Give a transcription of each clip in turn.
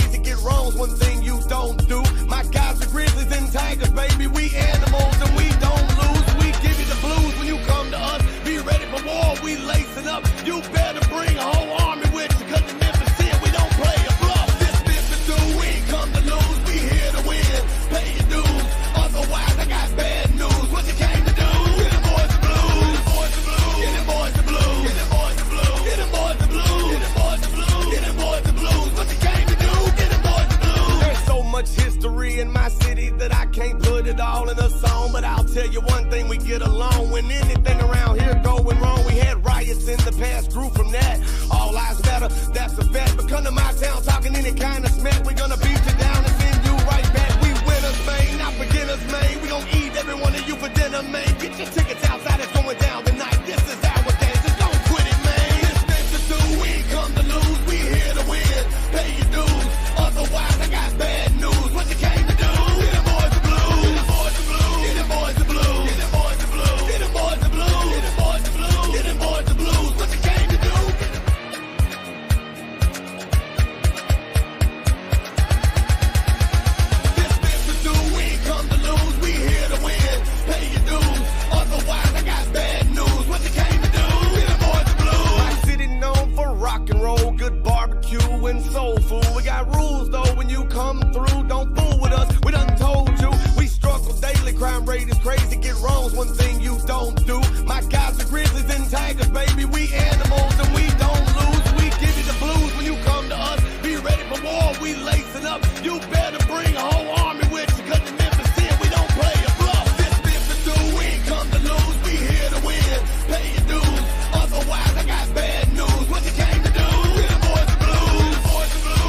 crazy, get wrongs, one thing you don't do. My guys are grizzlies and tigers, baby, we animals and we don't lose. We give you the blues when you come to us. Be ready for war, we lacing up. You better bring a whole army with you, cause in Memphis here we don't play a bluff. This Memphis do, we ain't come to lose, we here to win. Pay your dues, otherwise I got bad news. What you came to do? Get them boys the blues, get them boys the blues, get them boys the blues, get them boys the blues, get them boys the blues, get them boys the blues. What you came to do? Get them boys the blues. There's so much history in my city that I can't put it all in a song, but I'll tell you one thing, we get along. When anything around here going wrong, we had riots in the past, grew from that. All lives matter, that's a fact. But come to my town talking any kind of smack, we're gonna beat you down and send you right back. We winners, man, not beginners, man. We gon' eat every one of you for dinner, man. Get your tickets outside, it's going down tonight. This is our dance, just don't quit it, man. This thing to do, we ain't come to lose, we here to win. Pay your dues, otherwise I got bad news. What you came to do? Get them boys the blues, get them boys the blues, get them boys the blues, get them boys the blues, get them boys the blues, get them boys the blues, get them boys the blues. What you came to do? This Memphis do, we ain't come to lose, we here to win. Pay your dues, otherwise I got bad news. What you came to do? Get them boys the blues. My city known for rock and roll, good barbecue and soul food. We got rules though, when you come through, don't fool with us. We done told you, we struggle daily, crime rate is crazy, get wrongs, one thing you don't do. My guys are grizzlies and tigers, baby, we animals and we don't lose. We give you the blues when you come to us. Be ready for war, we lacing up. You better bring a whole army with you, cause in Memphis here we don't play a bluff. This Memphis do, we ain't come to lose, we here to win. Pay your dues, otherwise I got bad news. What you came to do? Get them boys the blues,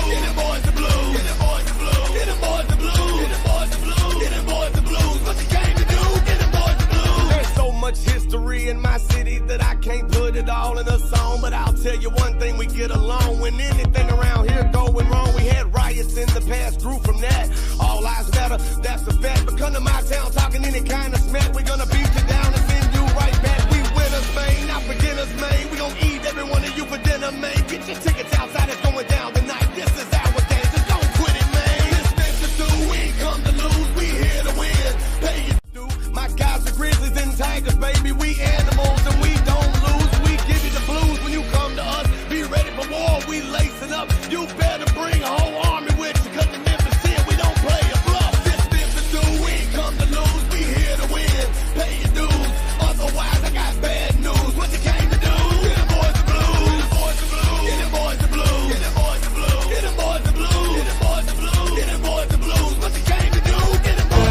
get them boys the blues, get them boys the blues, get them boys the blues, get them boys the blues, get them boys the blues. What you came to do? Get them boys the blues. There's so much history in my city that I can't put it all in a song, but I'll tell you one thing, we get along. When anything around here going wrong, we had riots in the past, grew from that. All lives matter, that's a fact. But come to my town talking any kind of smack, we're gonna beat you down and send you right back. We winners, man, not beginners, man. We gon' eat every one of you for dinner, man. Get your tickets outside, it's going down tonight. This is our dance, just don't quit it, man. This Memphis do, we ain't come to lose, we here to win. Pay your due. My guys are grizzlies and tigers, baby, we animals and we don't lose. We give you the blues when you come to us. Be ready for war, we lacing up. You better bring a whole army with you, cause in Memphis here we don't play a bluff. This Memphis do, we ain't come to lose, we here to win. Pay your dues, otherwise I got bad news. What you came to do? Get them boys the blues, get them boys the blues, get them boys the blues, get them boys the blues, get them boys the blues, get them boys the blues. What you came to do? Get them boys.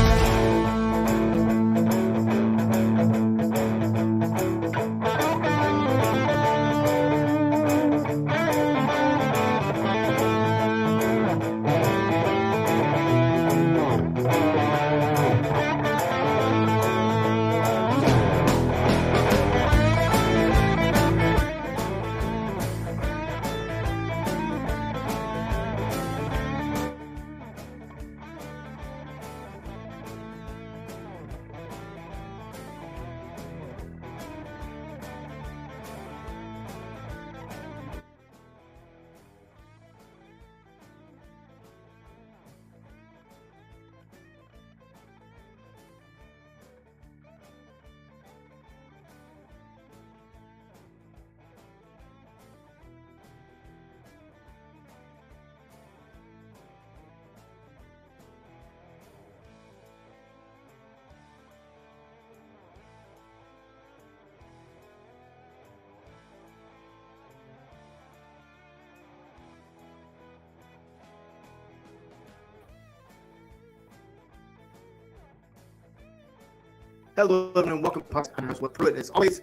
Hello and welcome to Podcast with Pruitt. As always,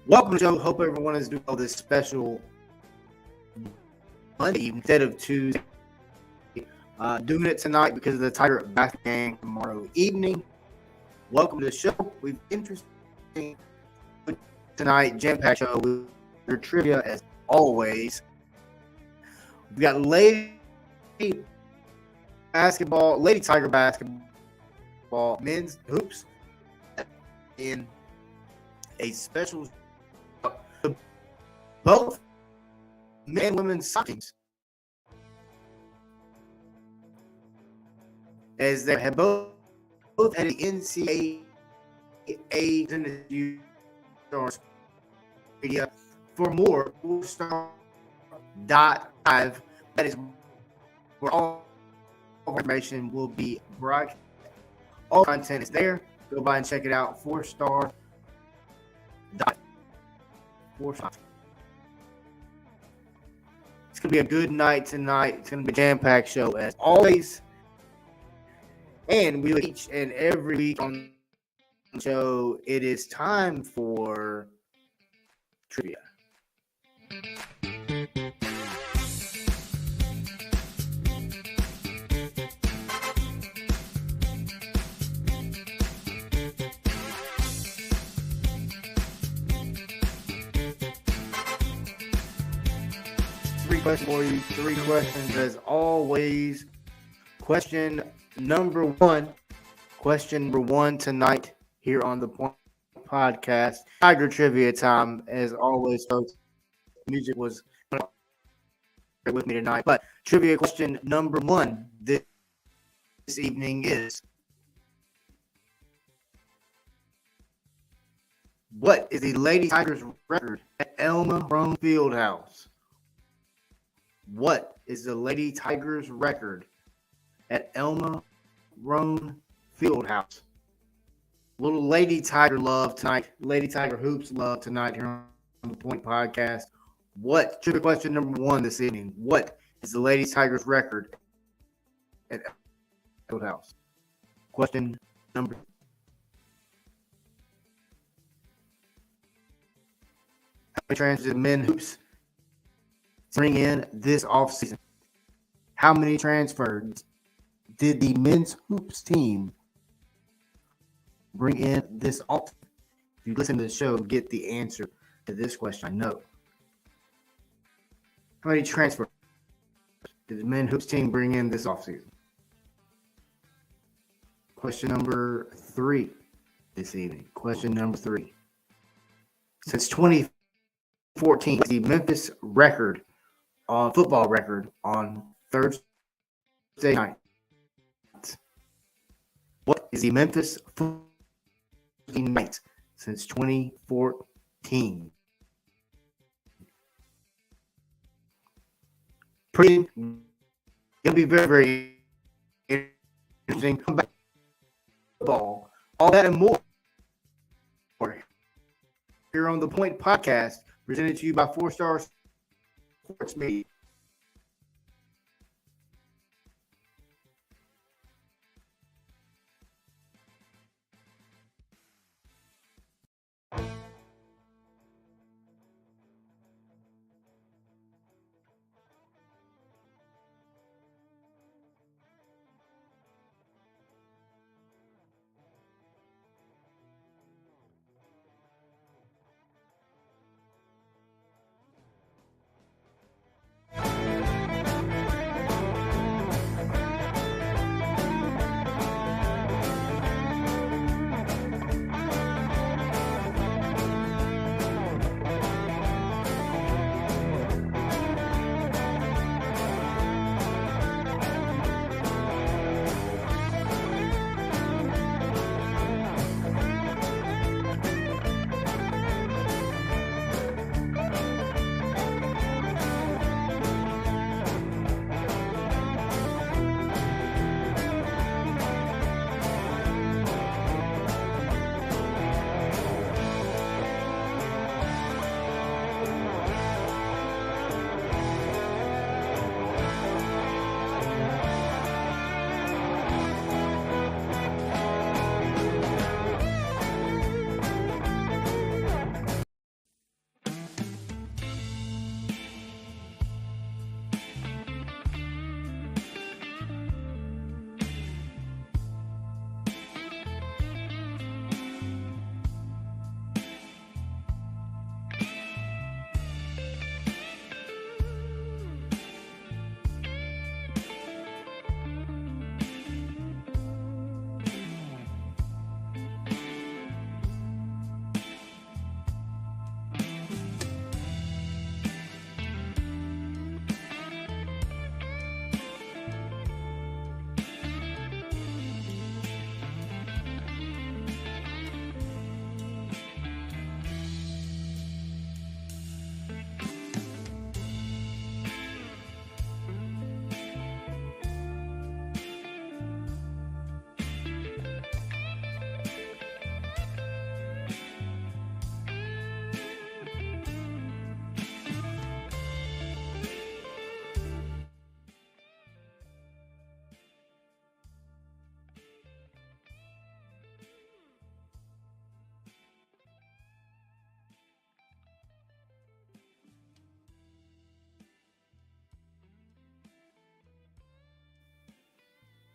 welcome to the show. Hope everyone is doing well this special Monday instead of Tuesday. Doing it tonight because of the Tiger basketball game tomorrow evening. Welcome to the show. We've interesting tonight, jam-packed show with your trivia as always. We've got Lady Tiger basketball, men's hoops, in a special both men and women's soccer teams as they have both had the NCAA media for more 4star.live. That is where all information will be broadcast. All content is there. Go by and check it out. 4star. 4star. It's going to be a good night tonight. It's going to be a jam-packed show as always. And we each and every week on the show, it is time for trivia. Three questions for you. Three questions as always. Question number one tonight here on the Point Podcast. Tiger trivia time, as always, folks. Music was with me tonight, but trivia question number one this evening is: what is the Lady Tigers record at Elma Roan Fieldhouse? What is the Lady Tigers record at Elma Roan Fieldhouse? Little Lady Tiger love tonight. Lady Tiger hoops love tonight here on the Point Podcast. What? Trivia question number one this evening. What is the Lady Tigers record at Fieldhouse? Question number. How many transfers did men hoops bring in this offseason? How many transfers did the men's hoops team bring in this offseason? If you listen to the show, get the answer to this question. I know. How many transfers did the men's hoops team bring in this offseason? Question number three this evening. Question number three. Since 2014, the Memphis football record on Thursday night. What is the Memphis football night since 2014? It'll be very, very interesting. Come back football, all that and more here on the Point Podcast, presented to you by 4-Star Sports Media.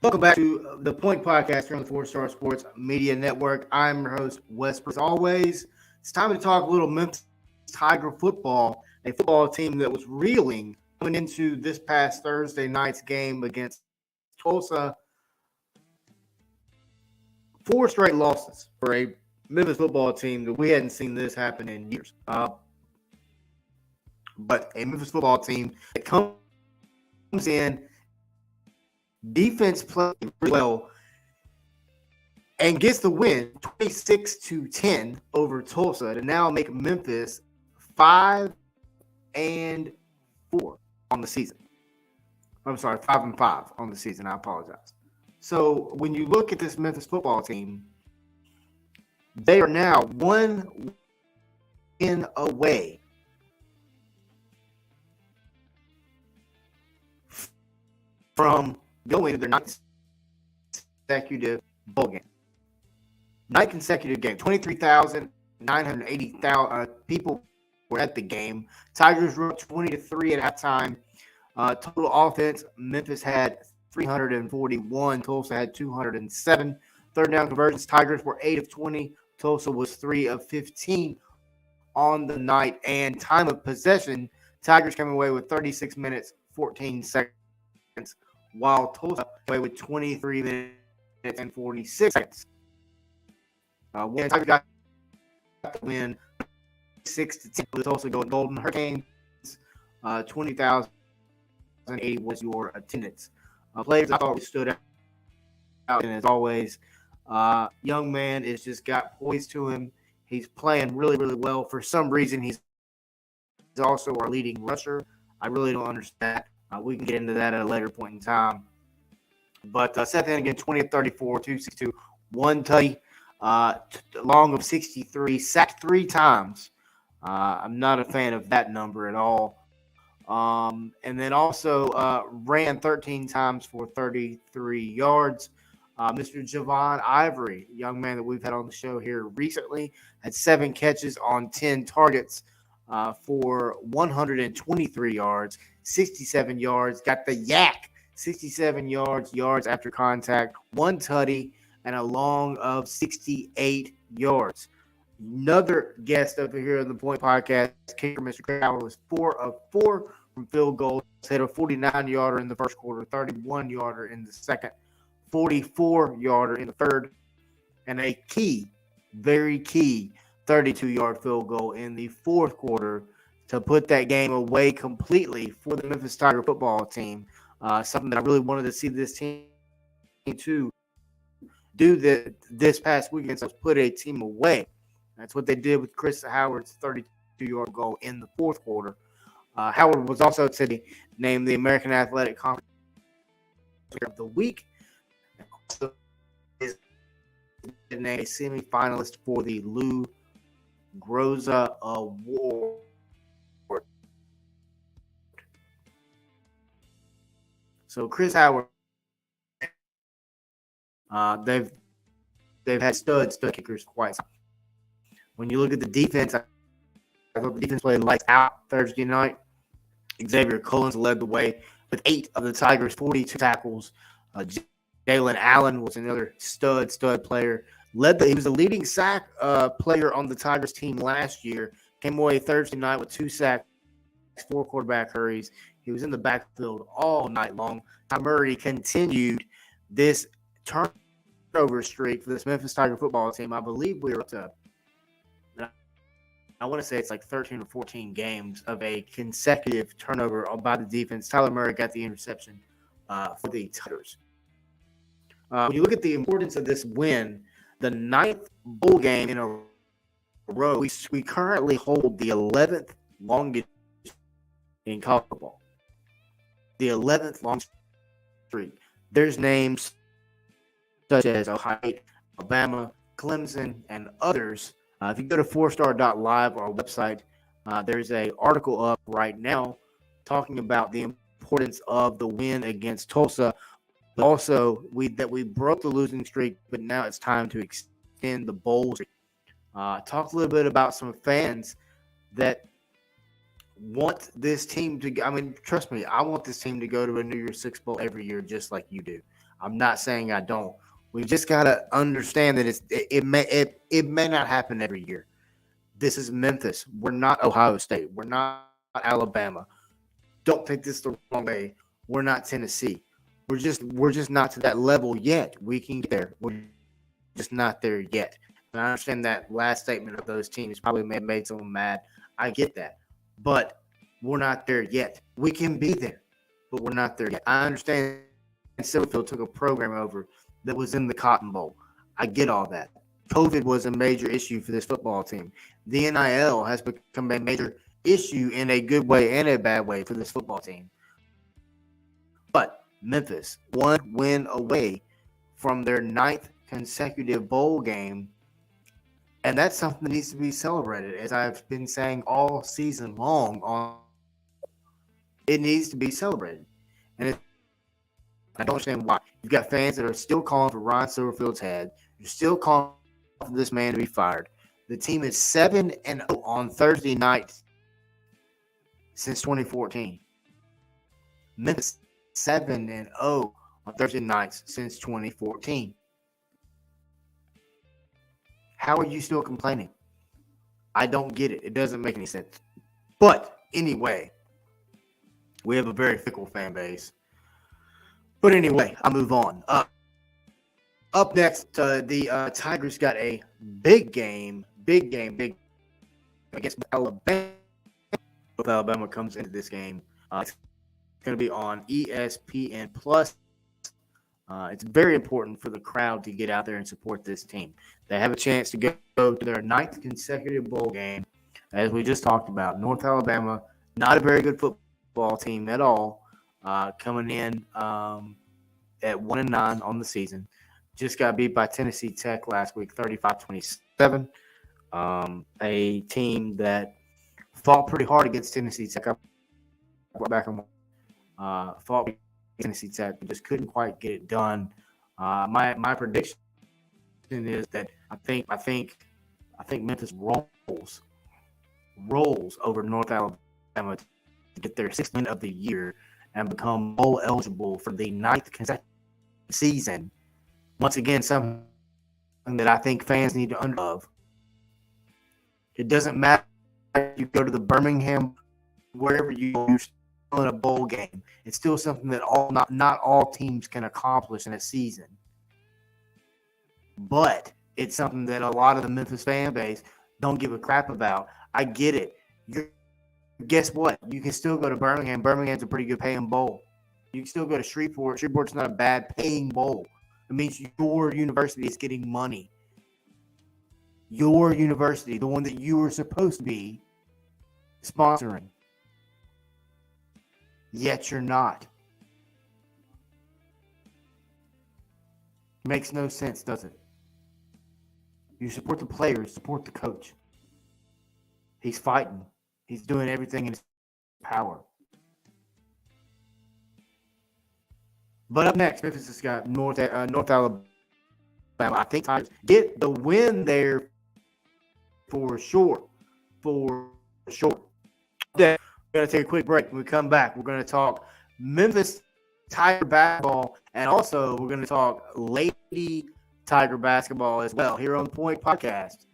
Welcome back to the Point Podcast here on the 4-Star Sports Media Network. I'm your host, Wes. As always, it's time to talk a little Memphis Tiger football, a football team that was reeling coming into this past Thursday night's game against Tulsa. 4 straight losses for a Memphis football team that we hadn't seen this happen in years. But a Memphis football team that comes in, defense plays really well, and gets the win 26-10 over Tulsa to now make Memphis 5-4 on the season. I'm sorry, 5-5 on the season. I apologize. So when you look at this Memphis football team, they are now 1 win away from going to their 9th consecutive bowl game. 9th consecutive game. 23,980 people were at the game. Tigers were up 20-3 at halftime. Total offense, Memphis had 341. Tulsa had 207. Third down conversions, Tigers were 8 of 20. Tulsa was 3 of 15 on the night. And time of possession, Tigers came away with 36 minutes, 14 seconds, while Tulsa came away with 23 minutes and 46 seconds. When Tigers got the win 6-10, with Tulsa going Golden Hurricanes, 20,080 was your attendance. Players I thought stood out, and as always, young man has just got poise to him. He's playing really, really well. For some reason, he's also our leading rusher. I really don't understand. We can get into that at a later point in time. But Seth Hennigan, 20 of 34, 262, 1 tutty, long of 63, sacked 3 times. I'm not a fan of that number at all. And then also ran 13 times for 33 yards. Mr. Javon Ivory, young man that we've had on the show here recently, had 7 catches on 10 targets for 123 yards, 67 yards, got the yak, 67 yards after contact, 1 tutty, and a long of 68 yards. Another guest over here on the Point Podcast, kicker Mr. Crowell, was 4 of 4 from field goals. Hit a 49-yarder in the first quarter, 31-yarder in the second, 44-yarder in the third, and a key, very key, 32-yard field goal in the fourth quarter to put that game away completely for the Memphis Tiger football team. Something that I really wanted to see this team to do this past weekend, so put a team away. That's what they did with Chris Howard's 32-yard goal in the fourth quarter. Howard was also today named the American Athletic Conference Player of the Week. Also is a semifinalist for the Lou Groza Award. So Chris Howard, they've had stud kickers twice. When you look at the defense, I thought the defense played lights out Thursday night. Xavier Collins led the way with 8 of the Tigers' 42 tackles. Jalen Allen was another stud player. He was the leading sack player on the Tigers team last year. Came away Thursday night with 2 sacks, 4 quarterback hurries. He was in the backfield all night long. Tom Murray continued this turnover streak for this Memphis Tiger football team. I believe we were up to, I want to say it's like 13 or 14 games of a consecutive turnover by the defense. Tyler Murray got the interception for the Tigers. When you look at the importance of this win, the 9th bowl game in a row, we currently hold the 11th longest in college football. The 11th longest streak. There's names such as Ohio State, Alabama, Clemson, and others. If you go to 4star.live, our website, there's an article up right now talking about the importance of the win against Tulsa. But also, we broke the losing streak, but now it's time to extend the bowl streak. Talk a little bit about some fans that want this team to – I mean, trust me, I want this team to go to a New Year's Six Bowl every year just like you do. I'm not saying I don't. We just gotta understand that it may not happen every year. This is Memphis. We're not Ohio State. We're not Alabama. Don't take this the wrong way. We're not Tennessee. We're just not to that level yet. We can get there. We're just not there yet. And I understand that last statement of those teams probably made someone mad. I get that. But we're not there yet. We can be there, but we're not there yet. I understand Silverfield took a program over that was in the Cotton Bowl. I get all that. COVID was a major issue for this football team. The NIL has become a major issue in a good way and a bad way for this football team. But Memphis, one win away from their 9th consecutive bowl game, and that's something that needs to be celebrated, as I've been saying all season long. It needs to be celebrated. And I don't understand why. You've got fans that are still calling for Ron Silverfield's head. You're still calling for this man to be fired. The team is 7-0 on Thursday night since 2014. Memphis 7-0 on Thursday nights since 2014. How are you still complaining? I don't get it. It doesn't make any sense. But anyway, we have a very fickle fan base. But anyway, I'll move on. Up next, the Tigers got a big game against Alabama. If Alabama comes into this game, it's going to be on ESPN Plus. It's very important for the crowd to get out there and support this team. They have a chance to go to their 9th consecutive bowl game, as we just talked about. North Alabama, not a very good football team at all, coming in at 1-9 on the season. Just got beat by Tennessee Tech last week, 35-27. A team that fought pretty hard against Tennessee Tech. I went back and fought Tennessee Tech, but just couldn't quite get it done. My prediction is that I think Memphis rolls over North Alabama to get their 6th win of the year and become bowl eligible for the 9th consecutive season. Once again, something that I think fans need to understand. It doesn't matter if you go to the Birmingham, wherever you go, you're still in a bowl game. It's still something that not all teams can accomplish in a season. But it's something that a lot of the Memphis fan base don't give a crap about. I get it. Guess what? You can still go to Birmingham. Birmingham's a pretty good paying bowl. You can still go to Shreveport. Shreveport's not a bad paying bowl. It means your university is getting money. Your university, the one that you were supposed to be sponsoring. Yet you're not. Makes no sense, does it? You support the players, support the coach. He's fighting. He's doing everything in his power. But up next, Memphis has got North Alabama. I think Tigers get the win there for sure. We're going to take a quick break. When we come back, we're going to talk Memphis Tiger basketball, and also we're going to talk Lady Tiger basketball as well here on the Point Podcast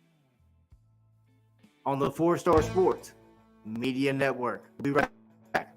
on the 4-Star Sports Media Network. We'll be right back.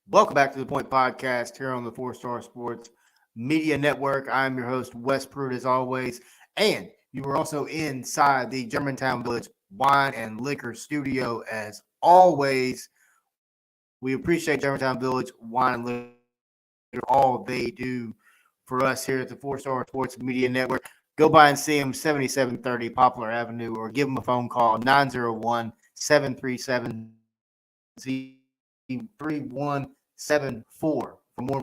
Welcome back to the Point Podcast here on the Four Star Sports Media Network. I'm your host, Wes Pruitt, as always. And you are also inside the Germantown Village Wine and Liquor Studio, as always. We appreciate Germantown Village Wine and Liquor, all they do for us here at the Four Star Sports Media Network. Go by and see them, 7730 Poplar Avenue, or give them a phone call, 901 737 3174 for more.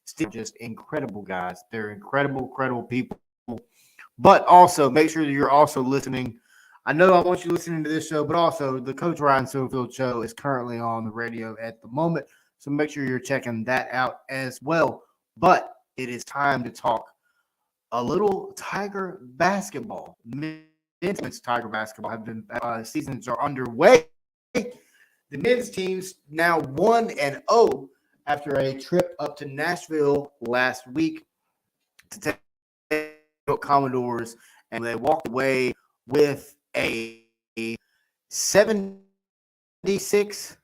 Still just incredible guys. They're incredible people. But also make sure that you're also listening. I know I want you listening to this show, but also the Coach Ryan Silverfield show is currently on the radio at the moment. So make sure you're checking that out as well. But it is time to talk a little Tiger basketball. Men's Tiger basketball have been seasons are underway. The men's team's now 1-0 after a trip up to Nashville last week to take Commodores, and they walked away with a 76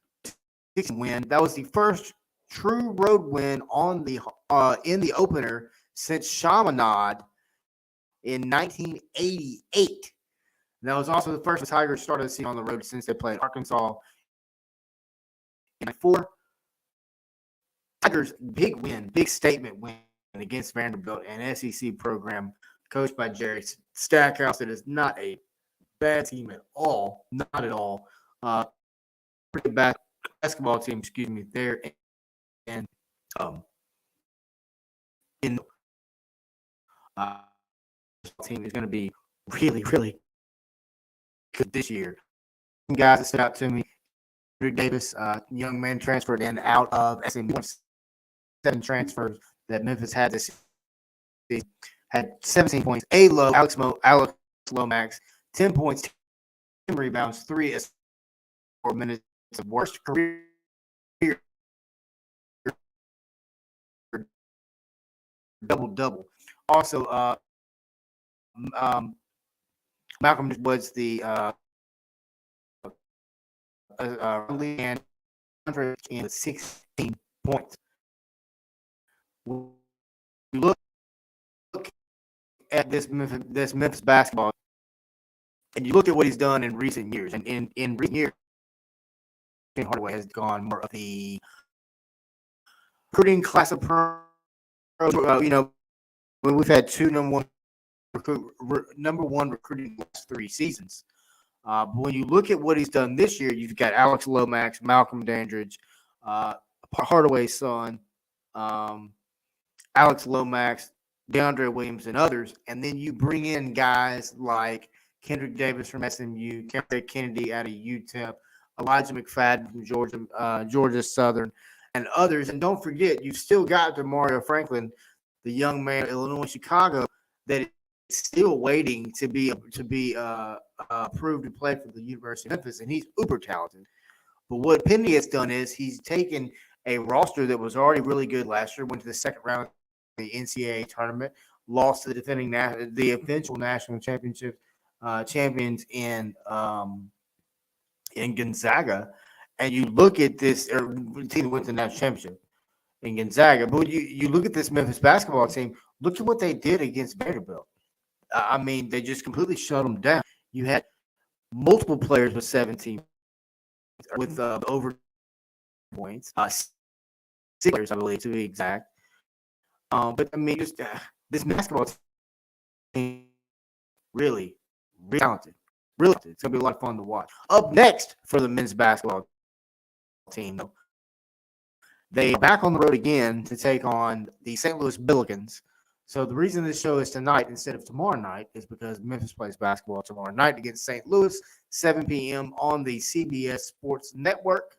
win. That was the first true road win on the in the opener since Chaminade in 1988. And that was also the first Tigers started the season on the road since they played Arkansas in 4. Tigers big win, big statement win against Vanderbilt, an SEC program coached by Jerry Stackhouse. It is not a bad team at all, not at all. Pretty bad basketball team, there and in team is going to be really good this year. Some guys that stood out to me: Kendrick Davis, young man transferred in out of SMU. 7 transfers that Memphis had this season. Had 17 points. Alex Lomax, 10 points, 10 rebounds, 3 assists, 4 minutes of worst career. Double. Also, Malcolm was the lead and 16 points. We look at this Memphis basketball, and you look at what he's done in recent years. And in recent years, Hardaway has gone more of the recruiting class of pro. We've had 2 number one recruiting last 3 seasons. But when you look at what he's done this year, you've got Alex Lomax, Malcolm Dandridge, Hardaway's son, Alex Lomax, DeAndre Williams, and others. And then you bring in guys like Kendrick Davis from SMU, Cameron Kennedy out of UTEP, Elijah McFadden from Georgia Southern, and others. And don't forget, you've still got DeMario Franklin, the young man of Illinois Chicago, that is still waiting to be approved to play for the University of Memphis, and he's uber talented. But what Penny has done is he's taken a roster that was already really good last year, went to the second round of the NCAA tournament, lost to the eventual national championship champions in Gonzaga, and you look at this team went to the national championship in Gonzaga. But you look at this Memphis basketball team. Look at what they did against Vanderbilt. I mean, they just completely shut them down. You had multiple players with 17 with over points. 6 players, I believe, to be exact. But I mean, just this basketball team really talented. Really talented. It's gonna be a lot of fun to watch. Up next for the men's basketball team, though, they are back on the road again to take on the St. Louis Billikens. So the reason this show is tonight instead of tomorrow night is because Memphis plays basketball tomorrow night against St. Louis, 7 p.m. on the CBS Sports Network.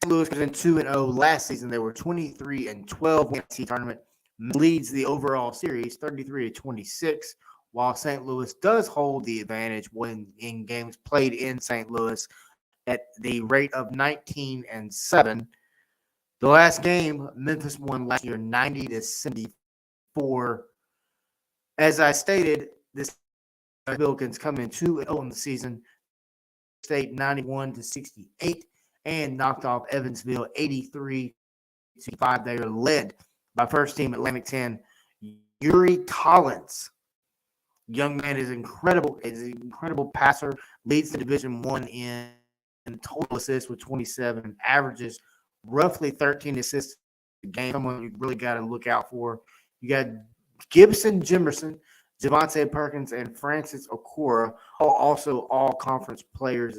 St. Louis was in 2-0 last season. They were 23-12 in the tournament. Leads the overall series 33-26, while St. Louis does hold the advantage when in games played in St. Louis at the rate of 19-7. The last game, Memphis won last year 90-74. As I stated, this Billikens come in 2-0 in the season, State 91-68, and knocked off Evansville 83-5. They are led by first team Atlantic 10, Yuri Collins. Young man is incredible. Is an incredible passer. Leads the Division I in total assists with 27. Averages roughly 13 assists a game. Someone you really got to look out for. You got Gibson Jimerson, Javante Perkins, and Francis Okora, also all conference players.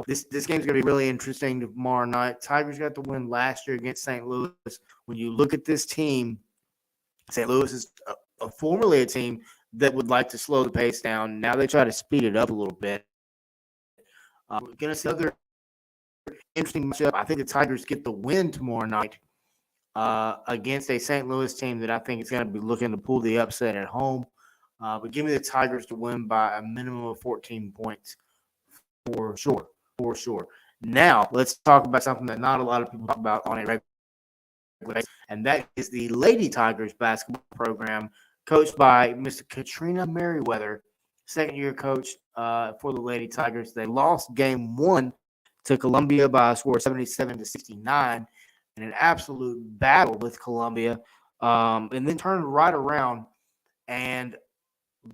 This game's going to be really interesting tomorrow night. Tigers got the win last year against St. Louis. When you look at this team, St. Louis is formerly a team that would like to slow the pace down. Now they try to speed it up a little bit. We're going to see another interesting matchup. I think the Tigers get the win tomorrow night against a St. Louis team that I think is going to be looking to pull the upset at home. But give me the Tigers to win by a minimum of 14 points for sure. For sure. Now, let's talk about something that not a lot of people talk about on a regular basis, and that is the Lady Tigers basketball program coached by Mr. Katrina Merriweather, second-year coach for the Lady Tigers. They lost game one to Columbia by a score of 77-69 in an absolute battle with Columbia, and then turned right around and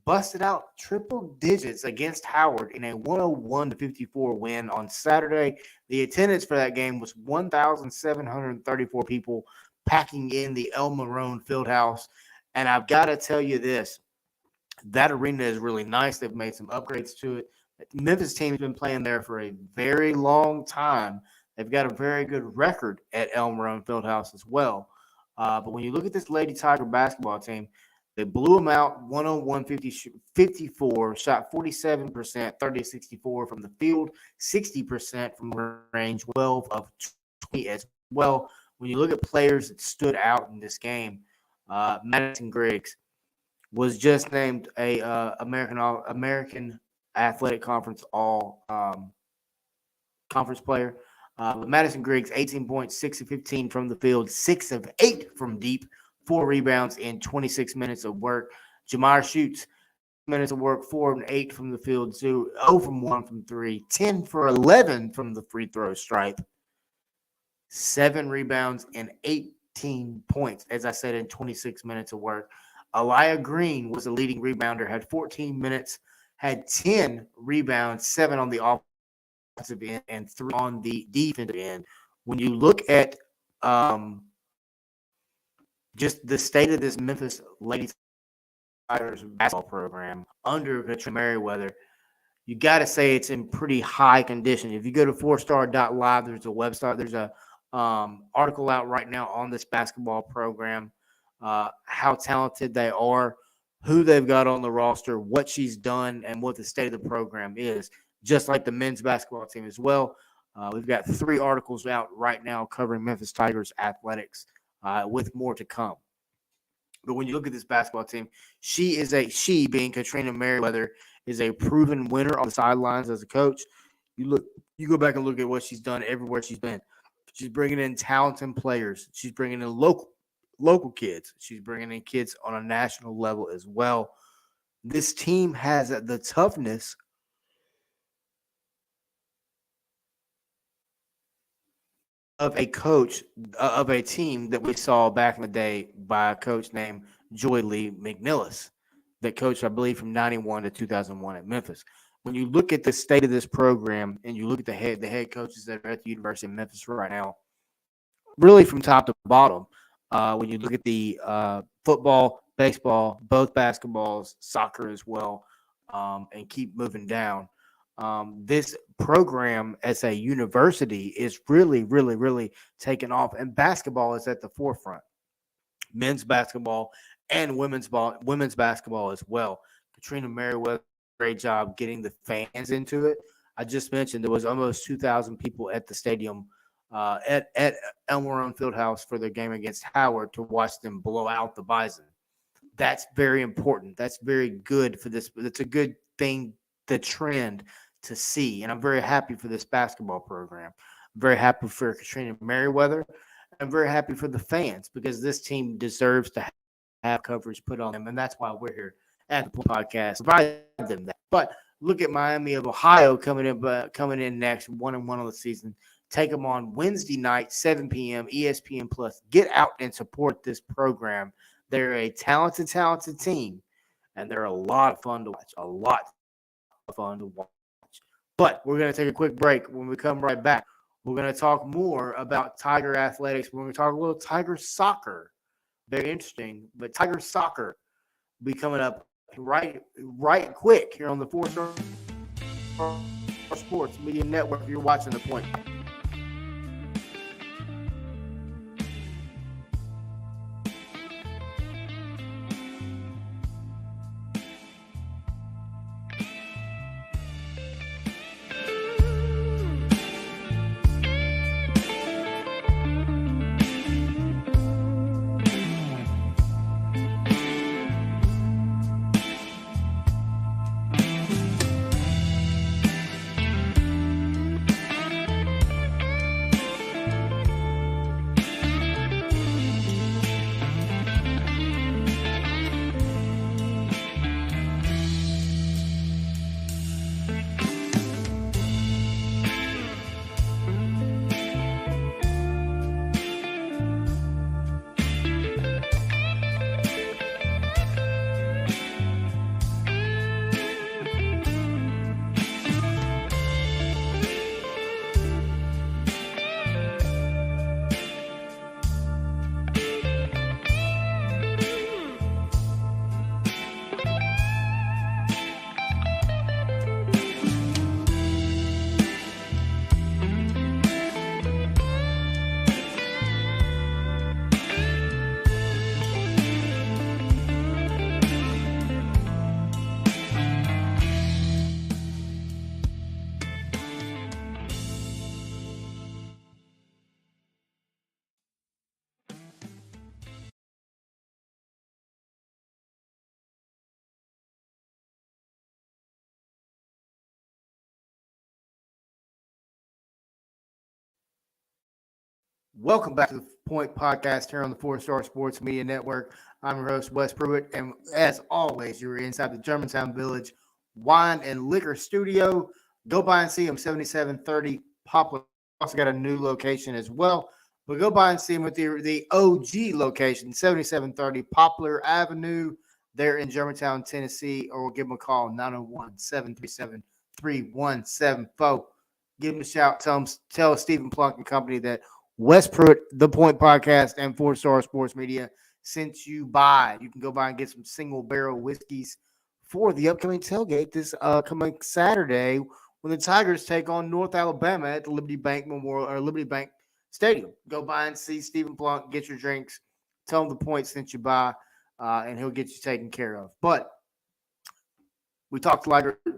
busted out triple digits against Howard in a 101-54 win on Saturday. The attendance for that game was 1,734 people packing in the El Marone Fieldhouse. And I've got to tell you this, that arena is really nice. They've made some upgrades to it. The Memphis team's been playing there for a very long time. They've got a very good record at El Marone Fieldhouse as well. But when you look at this Lady Tiger basketball team, they blew them out 101-54, shot 47%, 30-64 from the field, 60% from range, 12 of 20 as well. When you look at players that stood out in this game, Madison Griggs was just named a American Athletic Conference All Conference player. Madison Griggs, 18 points, 6 of 15 from the field, 6 of 8 from deep, 4 rebounds in 26 minutes of work. Jamar shoots minutes of work, 4 and 8 from the field, 0 from 1 from 3, 10 for 11 from the free throw stripe, 7 rebounds and 18 points, as I said, in 26 minutes of work. Elia Green was the leading rebounder, had 14 minutes, had 10 rebounds, 7 on the offensive end and 3 on the defensive end. When you look at just the state of this Memphis Lady Tigers basketball program under Katrina Merriweather, you got to say it's in pretty high condition. If you go to 4star.live, there's a website, there's a article out right now on this basketball program, how talented they are, who they've got on the roster, what she's done, and what the state of the program is, just like the men's basketball team as well. We've got 3 articles out right now covering Memphis Tigers athletics, with more to come. But when you look at this basketball team, she being Katrina Merriweather, is a proven winner on the sidelines as a coach. You go back and look at what she's done everywhere she's been. She's bringing in talented players. She's bringing in local kids. She's bringing in kids on a national level as well. This team has the toughness of a coach of a team that we saw back in the day by a coach named Joy Lee McNillis that coached, I believe, from 91 to 2001 at Memphis. When you look at the state of this program and you look at the head coaches that are at the University of Memphis right now, really from top to bottom, when you look at the football, baseball, both basketballs, soccer as well, and keep moving down, this program as a university is really, really, really taking off, and basketball is at the forefront. Men's basketball and women's basketball as well. Katrina Merriweather, great job getting the fans into it. I just mentioned there was almost 2,000 people at the stadium at El Marone Fieldhouse for their game against Howard to watch them blow out the Bison. That's very important. That's very good for this. It's a good thing, the trend to see. And I'm very happy for this basketball program. I'm very happy for Katrina Merriweather. I'm very happy for the fans because this team deserves to have coverage put on them. And that's why we're here at the podcast to provide them that. But look at Miami of Ohio coming in next, 1-1 on the season, take them on Wednesday night, 7 p.m., ESPN Plus. Get out and support this program. They're a talented team, and they're a lot of fun to watch. A lot of fun to watch. But we're going to take a quick break. When we come right back, we're going to talk more about Tiger athletics. We're going to talk a little Tiger soccer. Very interesting. But Tiger soccer will be coming up right quick here on the 4-Star Sports Media Network. You're watching The Point. Welcome back to the Point Podcast here on the 4-Star Sports Media Network. I'm your host, Wes Pruitt, and as always, you're inside the Germantown Village Wine and Liquor Studio. Go by and see them, 7730 Poplar. Also got a new location as well, but go by and see them at the OG location, 7730 Poplar Avenue. They're in Germantown, Tennessee, or give them a call, 901-737-3174. Give them a shout. Tell Stephen Plunk and company that Wes Pruitt, The Point Podcast, and 4-Star Sports Media sent you by. You can go by and get some single barrel whiskeys for the upcoming tailgate this coming Saturday when the Tigers take on North Alabama at the Liberty Bank Memorial or Liberty Bank Stadium. Go by and see Stephen Plunk, get your drinks, tell him The Point sent you by, and he'll get you taken care of. But we talked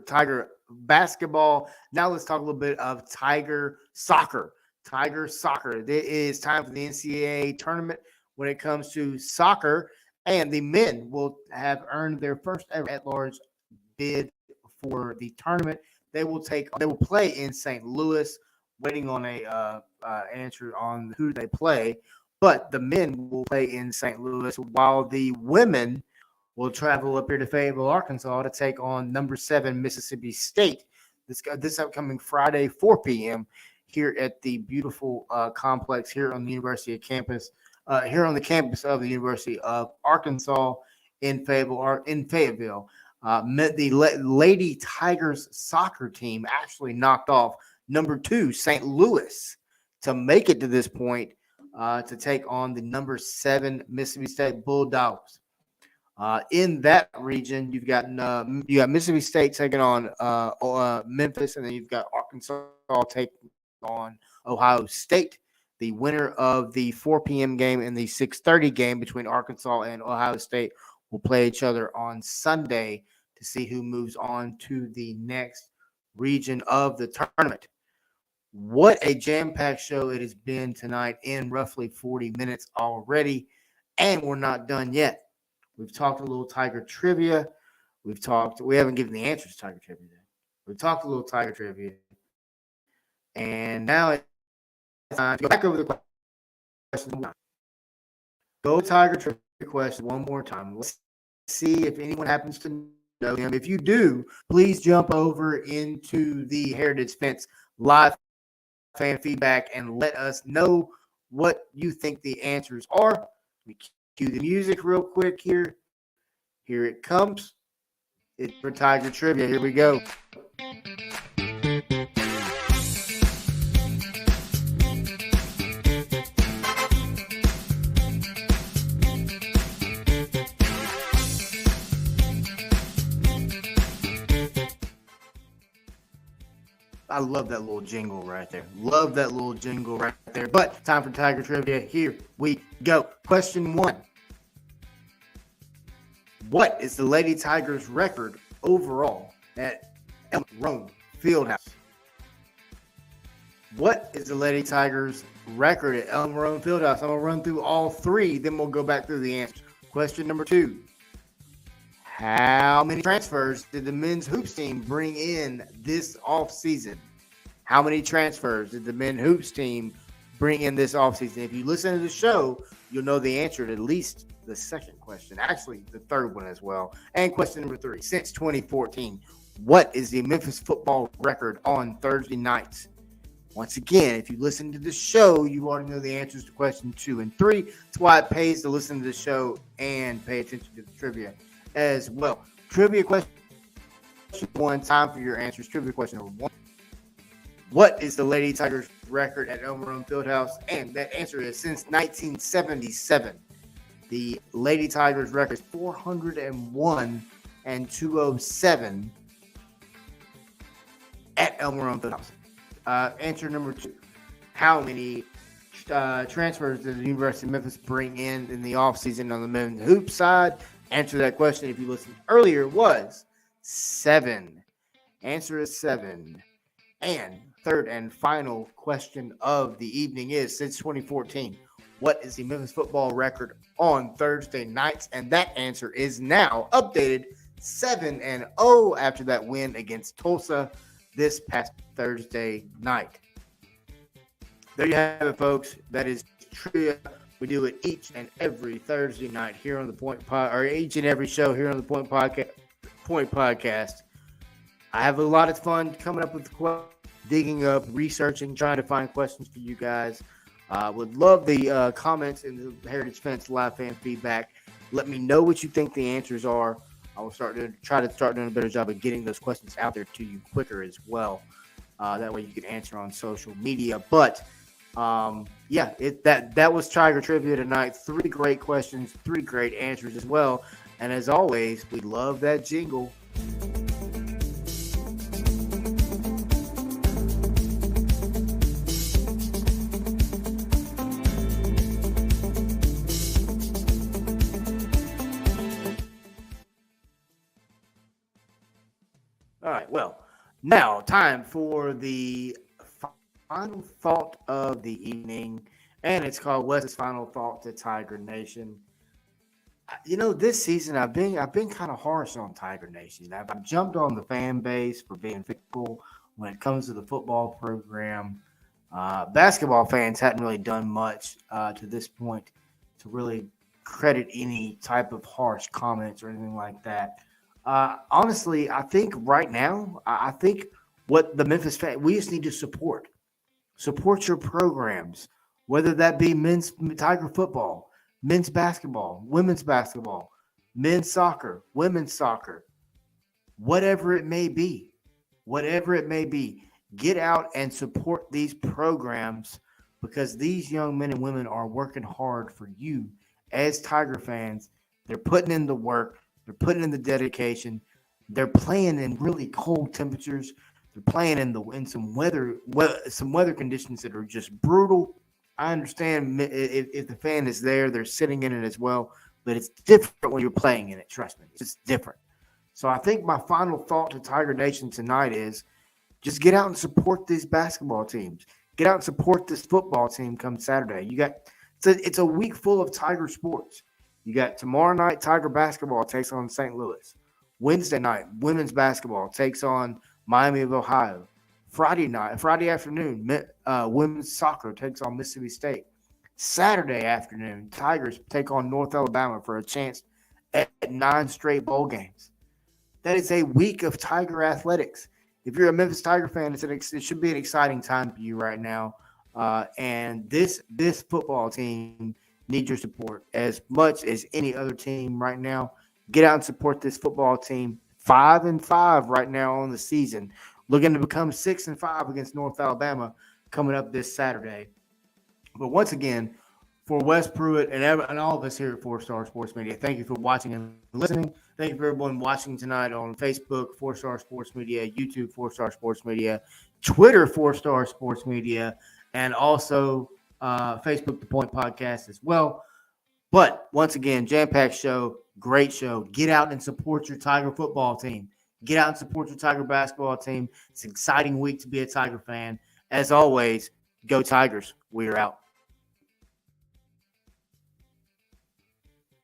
Tiger basketball. Now let's talk a little bit of Tiger soccer. Tiger soccer. It is time for the NCAA tournament when it comes to soccer, and the men will have earned their first ever at-large bid for the tournament. They will play in St. Louis, waiting on a answer on who they play. But the men will play in St. Louis, while the women will travel up here to Fayetteville, Arkansas, to take on number 7 Mississippi State this upcoming Friday, 4 p.m. here at the beautiful complex here on the University of campus, here on the campus of the University of Arkansas in Fayetteville. The Lady Tigers soccer team actually knocked off number 2 St. Louis to make it to this point to take on the number 7 Mississippi State Bulldogs. In that region, you got Mississippi State taking on Memphis, and then you've got Arkansas taking on Ohio State. The winner of the 4 p.m. game and the 6:30 game between Arkansas and Ohio State will play each other on Sunday to see who moves on to the next region of the tournament. What a jam-packed show it has been tonight in roughly 40 minutes already, and we're not done yet. We've talked a little Tiger trivia. We haven't given the answers to Tiger trivia yet. We've talked a little Tiger trivia. And now it's time to go back over the question. Go Tiger trivia question one more time. Let's see if anyone happens to know him. If you do, please jump over into the Heritage Fence live fan feedback and let us know what you think the answers are. Let me cue the music real quick here. Here it comes. It's for Tiger Trivia. Here we go. I love that little jingle right there. Love that little jingle right there. But time for Tiger Trivia. Here we go. Question 1. What is the Lady Tigers' record overall at Elm Road Fieldhouse? What is the Lady Tigers' record at Elm Road Fieldhouse? I'm going to run through all 3, then we'll go back through the answers. Question number 2. How many transfers did the men's hoops team bring in this offseason? How many transfers did the men's hoops team bring in this offseason? If you listen to the show, you'll know the answer to at least the second question. Actually, the third one as well. And question number 3. Since 2014, what is the Memphis football record on Thursday nights? Once again, if you listen to the show, you already know the answers to question 2 and 3. That's why it pays to listen to the show and pay attention to the trivia as well. Trivia question 1, time for your answers. Trivia question number 1. What is the Lady Tigers record at Elm Road Fieldhouse? And that answer is since 1977. The Lady Tigers record is 401 and 207 at Elm Road Fieldhouse. Answer number 2. How many transfers did the University of Memphis bring in the offseason on the men's hoop side? Answer that question, if you listened earlier, was 7. Answer is 7. And third and final question of the evening is, since 2014, what is the Memphis football record on Thursday nights? And that answer is now updated 7-0 after that win against Tulsa this past Thursday night. There you have it, folks. That is trivia. We do it each and every Thursday night here on the Point Pod, or each and every show here on the Point Podcast. I have a lot of fun coming up with digging up, researching, trying to find questions for you guys. Would love the comments in the Heritage Fence live fan feedback. Let me know what you think the answers are. I will try to start doing a better job of getting those questions out there to you quicker as well. That way you can answer on social media. But that was Tiger Trivia tonight. 3 great questions, 3 great answers as well. And as always, we love that jingle. All right, well, now time for the final thought of the evening, and it's called Wes's Final Thought to Tiger Nation. You know, this season I've been kind of harsh on Tiger Nation. I've jumped on the fan base for being fickle when it comes to the football program. Basketball fans hadn't really done much to this point to really credit any type of harsh comments or anything like that. Honestly, I think right now, I think what the Memphis fans, we just need to support your programs, whether that be men's Tiger football, men's basketball, women's basketball, men's soccer, women's soccer, whatever it may be, get out and support these programs, because these young men and women are working hard for you as Tiger fans. They're putting in the work. They're putting in the dedication. They're playing in really cold temperatures. They're playing in some weather conditions that are just brutal. I understand if the fan is there, they're sitting in it as well, but it's different when you're playing in it. Trust me, it's different. So I think my final thought to Tiger Nation tonight is just get out and support these basketball teams. Get out and support this football team come Saturday. It's a week full of Tiger sports. You got tomorrow night, Tiger basketball takes on St. Louis. Wednesday night, women's basketball takes on Miami of Ohio. Friday afternoon, women's soccer takes on Mississippi State. Saturday afternoon, Tigers take on North Alabama for a chance at 9 straight bowl games. That is a week of Tiger athletics. if you're a Memphis Tiger fan, it should be an exciting time for you right now. And this football team needs your support as much as any other team right now. Get out and support this football team. 5-5 right now on the season, looking to become 6-5 against North Alabama coming up this Saturday. But once again, for Wes Pruitt and all of us here at 4-Star Sports Media, thank you for watching and listening. Thank you for everyone watching tonight on Facebook, 4-Star Sports Media, YouTube, 4-Star Sports Media, Twitter, 4-Star Sports Media, and also Facebook, The Point Podcast as well. But once again, jam-packed show, great show. Get out and support your Tiger football team. Get out and support your Tiger basketball team. It's an exciting week to be a Tiger fan. As always, go Tigers. We're out.